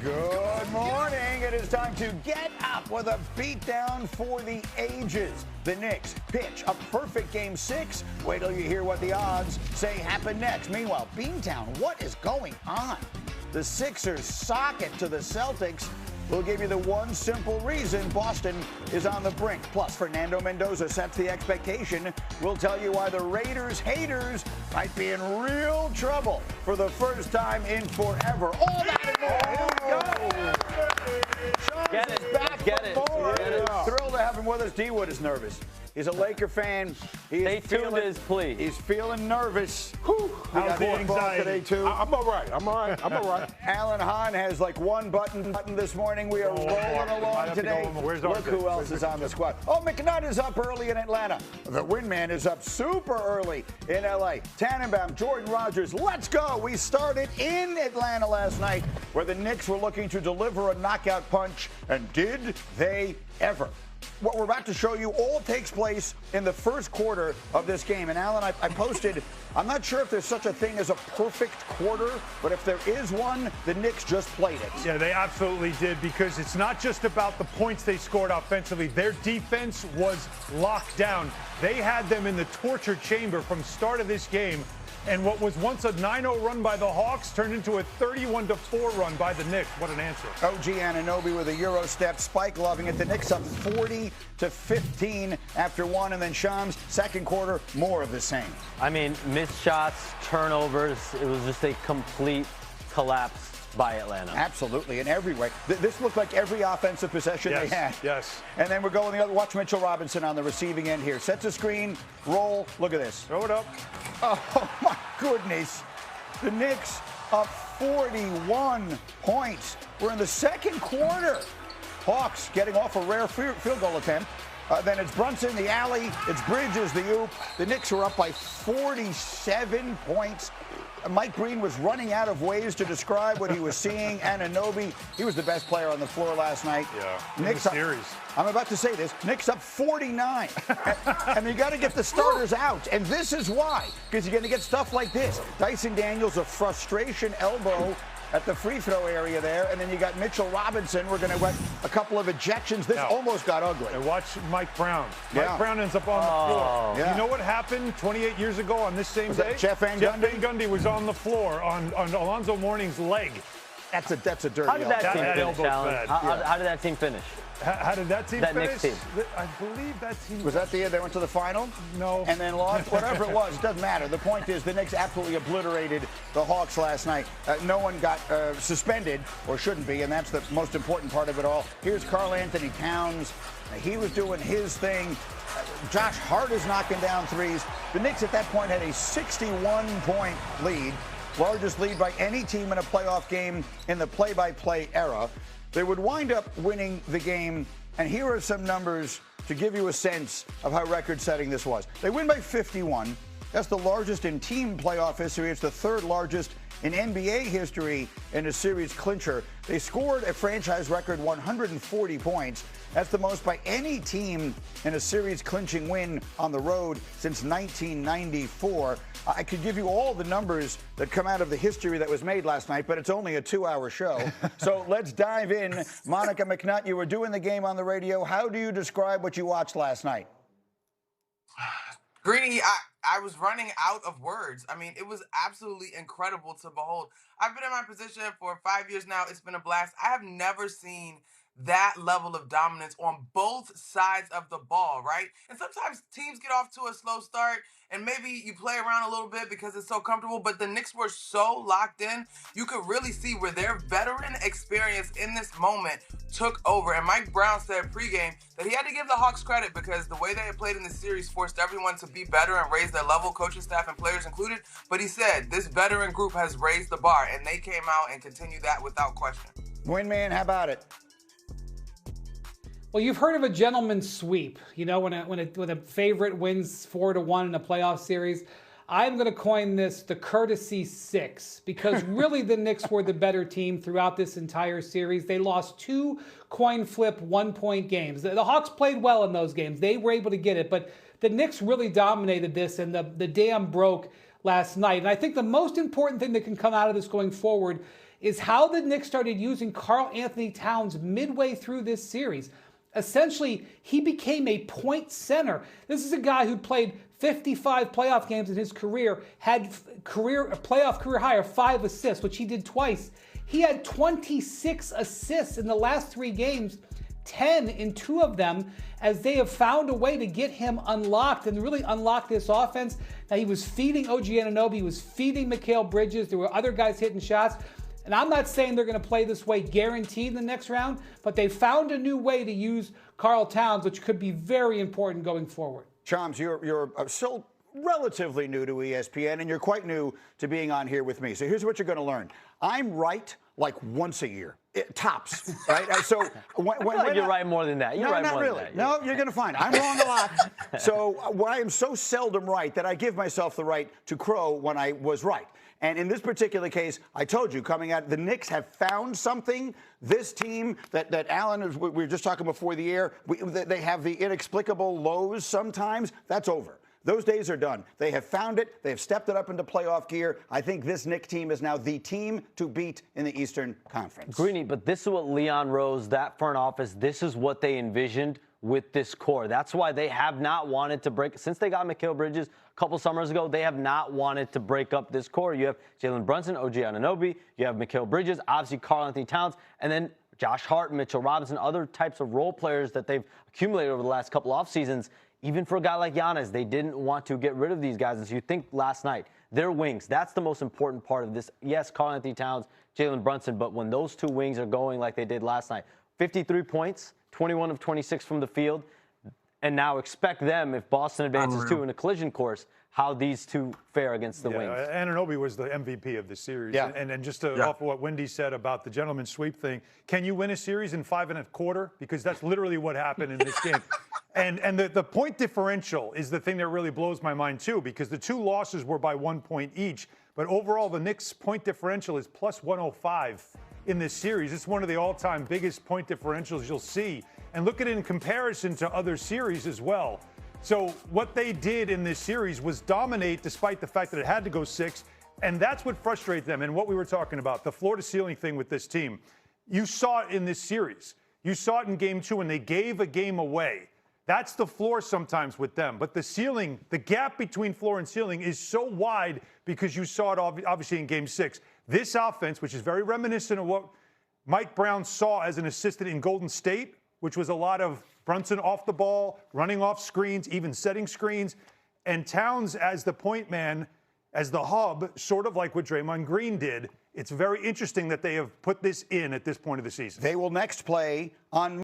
Good morning. It is time to get up with a beatdown for the ages. The Knicks pitch a perfect Game 6. Wait till you hear what the odds say happen next. Meanwhile, Beantown, what is going on? The Sixers sock it to the Celtics. We'll give you the one simple reason Boston is on the brink. Plus, Fernando Mendoza sets the expectation. We'll tell you why the Raiders haters might be in real trouble for the first time in forever. All that and more. Here we go. Sean Get is it. back Get for it. more. Get it. Thrilled to have him with us. D-Wood is nervous. He's a Laker fan. Stay tuned to his plea. He's feeling nervous. We got the football anxiety today, too. I'm all right. I'm all right. Alan Hahn has like one button this morning. We are rolling along today. Look who else is on the squad. Oh, McNutt is up early in Atlanta. The Windman is up super early in L.A. Tannenbaum, Jordan Rogers, let's go. We started in Atlanta last night where the Knicks were looking to deliver a knockout punch, and did they ever? What we're about to show you all takes place in the first quarter of this game. And Alan, I posted, I'm not sure if there's such a thing as a perfect quarter, but if there is one, the Knicks just played it. Yeah, they absolutely did, because it's not just about the points they scored offensively. Their defense was locked down. They had them in the torture chamber from start of this game. And what was once a 9-0 run by the Hawks turned into a 31-4 run by the Knicks. What an answer. OG Anunoby with a Euro step. Spike loving it. The Knicks up 40-15 after one. And then Shams, second quarter, more of the same. I mean, missed shots, turnovers. It was just a complete collapse by Atlanta. Absolutely, in every way. This looked like every offensive possession they had. Yes. And then we're going the other. Watch Mitchell Robinson on the receiving end here. Sets a screen, roll. Look at this. Throw it up. Oh, my goodness. The Knicks up 41 points. We're in the second quarter. Hawks getting off a rare field goal attempt. Then it's Brunson, the alley. It's Bridges, the oop. The Knicks are up by 47 points. Mike Green was running out of ways to describe what he was seeing. Anunoby, he was the best player on the floor last night. Yeah, Knicks in the series. I'm about to say this. Knicks up 49. and you got to get the starters out. And this is why. Because you're going to get stuff like this. Dyson Daniels, a frustration elbow at the free throw area there. And then you got Mitchell Robinson. We're going to get a couple of ejections. This almost got ugly. And watch Mike Brown. Yeah. Mike Brown ends up on the floor. Yeah. You know what happened 28 years ago on this same day? Jeff Van Jeff Gundy? Van Gundy was on the floor on Alonzo Mourning's leg. That's a dirty How did that elbow. team finish, elbow's Alan? bad. How did that team finish? How did that team That finish? Knicks team. I believe that team. Was that the year they went to the final? No. And then lost? Whatever it was, it doesn't matter. The point is the Knicks absolutely obliterated the Hawks last night. No one got suspended, or shouldn't be, and that's the most important part of it all. Here's Karl Anthony Towns. He was doing his thing. Josh Hart is knocking down threes. The Knicks at that point had a 61-point lead, largest lead by any team in a playoff game in the play-by-play era. They would wind up winning the game, and here are some numbers to give you a sense of how record-setting this was. They win by 51. That's the largest in team playoff history. It's the third largest in NBA history in a series clincher. They scored a franchise record 140 points. That's the most by any team in a series clinching win on the road since 1994. I could give you all the numbers that come out of the history that was made last night, but it's only a 2-hour show. So let's dive in. Monica McNutt, you were doing the game on the radio. How do you describe what you watched last night? Greeny, I was running out of words. I mean, it was absolutely incredible to behold. I've been in my position for 5 years now. It's been a blast. I have never seen that level of dominance on both sides of the ball, right? And sometimes teams get off to a slow start, and maybe you play around a little bit because it's so comfortable, but the Knicks were so locked in, you could really see where their veteran experience in this moment took over. And Mike Brown said pregame that he had to give the Hawks credit because the way they had played in the series forced everyone to be better and raise their level, coaching staff and players included. But he said this veteran group has raised the bar, and they came out and continued that without question. Windman, how about it? Well, you've heard of a gentleman's sweep. You know, when a favorite wins 4-1 in a playoff series. I'm going to coin this the courtesy 6 because really the Knicks were the better team throughout this entire series. They lost 2 coin flip 1-point games. The Hawks played well in those games. They were able to get it, but the Knicks really dominated this, and the dam broke last night. And I think the most important thing that can come out of this going forward is how the Knicks started using Karl Anthony Towns midway through this series. Essentially, he became a point center. This is a guy who played 55 playoff games in his career, had a playoff career high of 5 assists, which he did twice. He had 26 assists in the last 3 games, 10 in 2 of them, as they have found a way to get him unlocked and really unlock this offense. Now, he was feeding OG Anunoby, he was feeding Mikal Bridges, there were other guys hitting shots. And I'm not saying they're going to play this way guaranteed in the next round, but they found a new way to use Karl Towns, which could be very important going forward. Chomps, you're still relatively new to ESPN, and you're quite new to being on here with me. So here's what you're going to learn. I'm right like once a year, tops, right? So when you're right more than that. You're right not more really. than that. No, you're going to find I'm wrong a lot. So I am so seldom right that I give myself the right to crow when I was right. And in this particular case, I told you, coming out, the Knicks have found something. This team that Alan, we were just talking before the air, they have the inexplicable lows sometimes. That's over. Those days are done. They have found it. They have stepped it up into playoff gear. I think this Knicks team is now the team to beat in the Eastern Conference. Greeny, but this is what Leon Rose, that front office, this is what they envisioned with this core. That's why they have not wanted to break. Since they got Mikal Bridges a couple summers ago, they have not wanted to break up this core. You have Jalen Brunson, OG Anunoby, you have Mikal Bridges, obviously Karl Anthony Towns, and then Josh Hart, Mitchell Robinson, other types of role players that they've accumulated over the last couple off seasons. Even for a guy like Giannis, they didn't want to get rid of these guys. And so you think last night, their wings, that's the most important part of this. Yes, Karl Anthony Towns, Jalen Brunson, but when those 2 wings are going like they did last night, 53 points, 21 of 26 from the field, and now expect them, if Boston advances too in a collision course, how these 2 fare against the wings. Anunoby was the MVP of the series. Yeah. And just off of what Wendy said about the gentleman's sweep thing, can you win a series in 5 1/4? Because that's literally what happened in this game. And the point differential is the thing that really blows my mind, too, because the 2 losses were by 1 point each. But overall, the Knicks' point differential is plus 105 in this series. It's one of the all-time biggest point differentials you'll see. And look at it in comparison to other series as well. So what they did in this series was dominate despite the fact that it had to go 6. And that's what frustrates them. And what we were talking about, the floor-to-ceiling thing with this team. You saw it in this series. You saw it in Game 2 when they gave a game away. That's the floor sometimes with them. But the ceiling, the gap between floor and ceiling is so wide because you saw it obviously in Game 6. This offense, which is very reminiscent of what Mike Brown saw as an assistant in Golden State, which was a lot of Brunson off the ball, running off screens, even setting screens, and Towns as the point man, as the hub, sort of like what Draymond Green did. It's very interesting that they have put this in at this point of the season. They will next play on